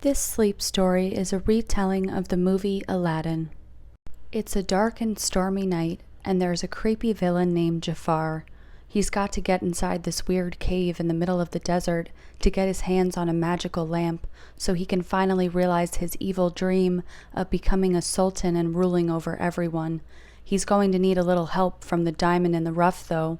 This sleep story is a retelling of the movie Aladdin. It's a dark and stormy night, and there's a creepy villain named Jafar. He's got to get inside this weird cave in the middle of the desert to get his hands on a magical lamp so he can finally realize his evil dream of becoming a sultan and ruling over everyone. He's going to need a little help from the diamond in the rough, though.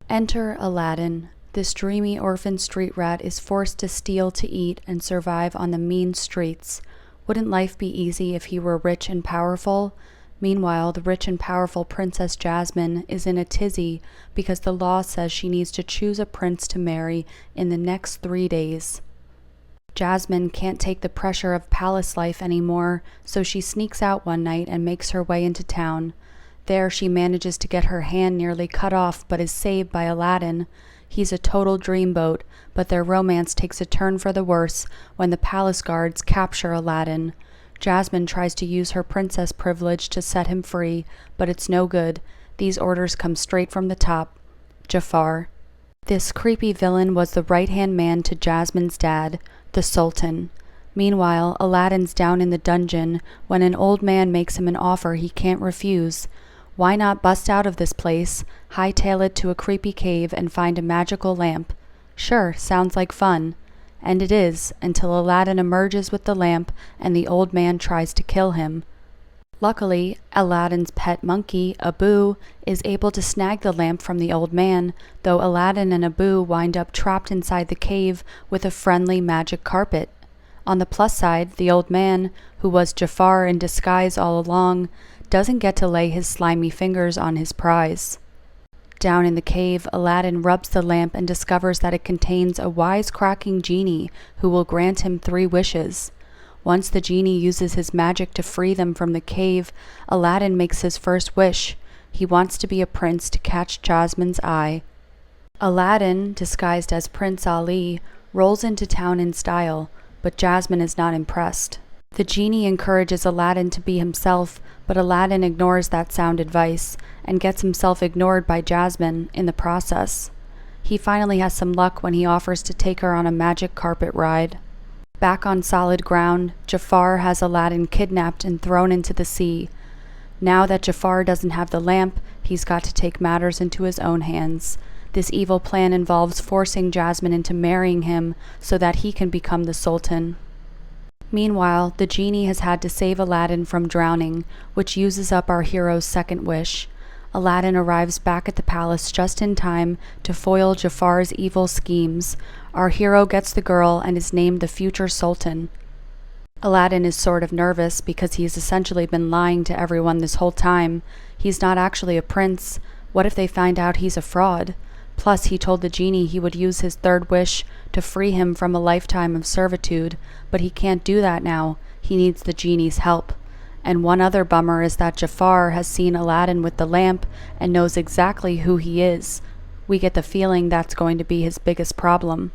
Enter Aladdin. This dreamy orphan street rat is forced to steal to eat and survive on the mean streets. Wouldn't life be easy if he were rich and powerful? Meanwhile, the rich and powerful Princess Jasmine is in a tizzy because the law says she needs to choose a prince to marry in the next 3 days. Jasmine can't take the pressure of palace life anymore, so she sneaks out one night and makes her way into town. There she manages to get her hand nearly cut off but is saved by Aladdin. He's a total dreamboat, but their romance takes a turn for the worse when the palace guards capture Aladdin. Jasmine tries to use her princess privilege to set him free, but it's no good. These orders come straight from the top. Jafar. This creepy villain was the right-hand man to Jasmine's dad, the Sultan. Meanwhile, Aladdin's down in the dungeon when an old man makes him an offer he can't refuse. Why not bust out of this place, hightail it to a creepy cave, and find a magical lamp? Sure, sounds like fun. And it is, until Aladdin emerges with the lamp and the old man tries to kill him. Luckily, Aladdin's pet monkey, Abu, is able to snag the lamp from the old man, though Aladdin and Abu wind up trapped inside the cave with a friendly magic carpet. On the plus side, the old man, who was Jafar in disguise all along, doesn't get to lay his slimy fingers on his prize. Down in the cave, Aladdin rubs the lamp and discovers that it contains a wisecracking genie who will grant him 3 wishes. Once the genie uses his magic to free them from the cave, Aladdin makes his first wish. He wants to be a prince to catch Jasmine's eye. Aladdin, disguised as Prince Ali, rolls into town in style, but Jasmine is not impressed. The genie encourages Aladdin to be himself, but Aladdin ignores that sound advice and gets himself ignored by Jasmine in the process. He finally has some luck when he offers to take her on a magic carpet ride. Back on solid ground, Jafar has Aladdin kidnapped and thrown into the sea. Now that Jafar doesn't have the lamp, he's got to take matters into his own hands. This evil plan involves forcing Jasmine into marrying him so that he can become the Sultan. Meanwhile, the genie has had to save Aladdin from drowning, which uses up our hero's second wish. Aladdin arrives back at the palace just in time to foil Jafar's evil schemes. Our hero gets the girl and is named the future Sultan. Aladdin is sort of nervous because he's essentially been lying to everyone this whole time. He's not actually a prince. What if they find out he's a fraud? Plus, he told the genie he would use his 3rd wish to free him from a lifetime of servitude, but he can't do that now. He needs the genie's help. And one other bummer is that Jafar has seen Aladdin with the lamp and knows exactly who he is. We get the feeling that's going to be his biggest problem.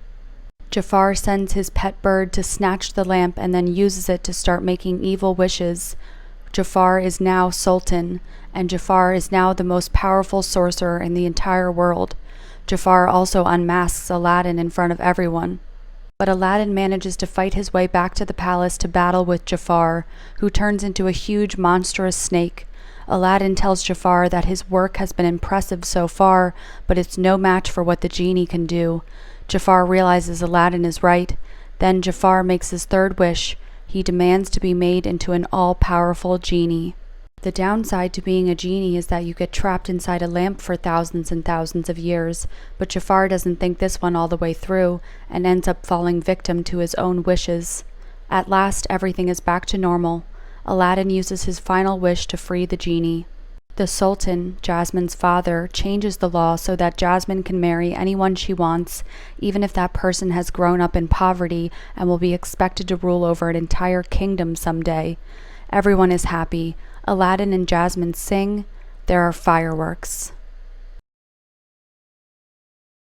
Jafar sends his pet bird to snatch the lamp and then uses it to start making evil wishes. Jafar is now Sultan, and Jafar is now the most powerful sorcerer in the entire world. Jafar also unmasks Aladdin in front of everyone. But Aladdin manages to fight his way back to the palace to battle with Jafar, who turns into a huge monstrous snake. Aladdin tells Jafar that his work has been impressive so far, but it's no match for what the genie can do. Jafar realizes Aladdin is right. Then Jafar makes his 3rd wish. He demands to be made into an all-powerful genie. The downside to being a genie is that you get trapped inside a lamp for thousands and thousands of years, but Jafar doesn't think this one all the way through and ends up falling victim to his own wishes. At last, everything is back to normal. Aladdin uses his final wish to free the genie. The Sultan, Jasmine's father, changes the law so that Jasmine can marry anyone she wants, even if that person has grown up in poverty and will be expected to rule over an entire kingdom someday. Everyone is happy. Aladdin and Jasmine sing. There are fireworks.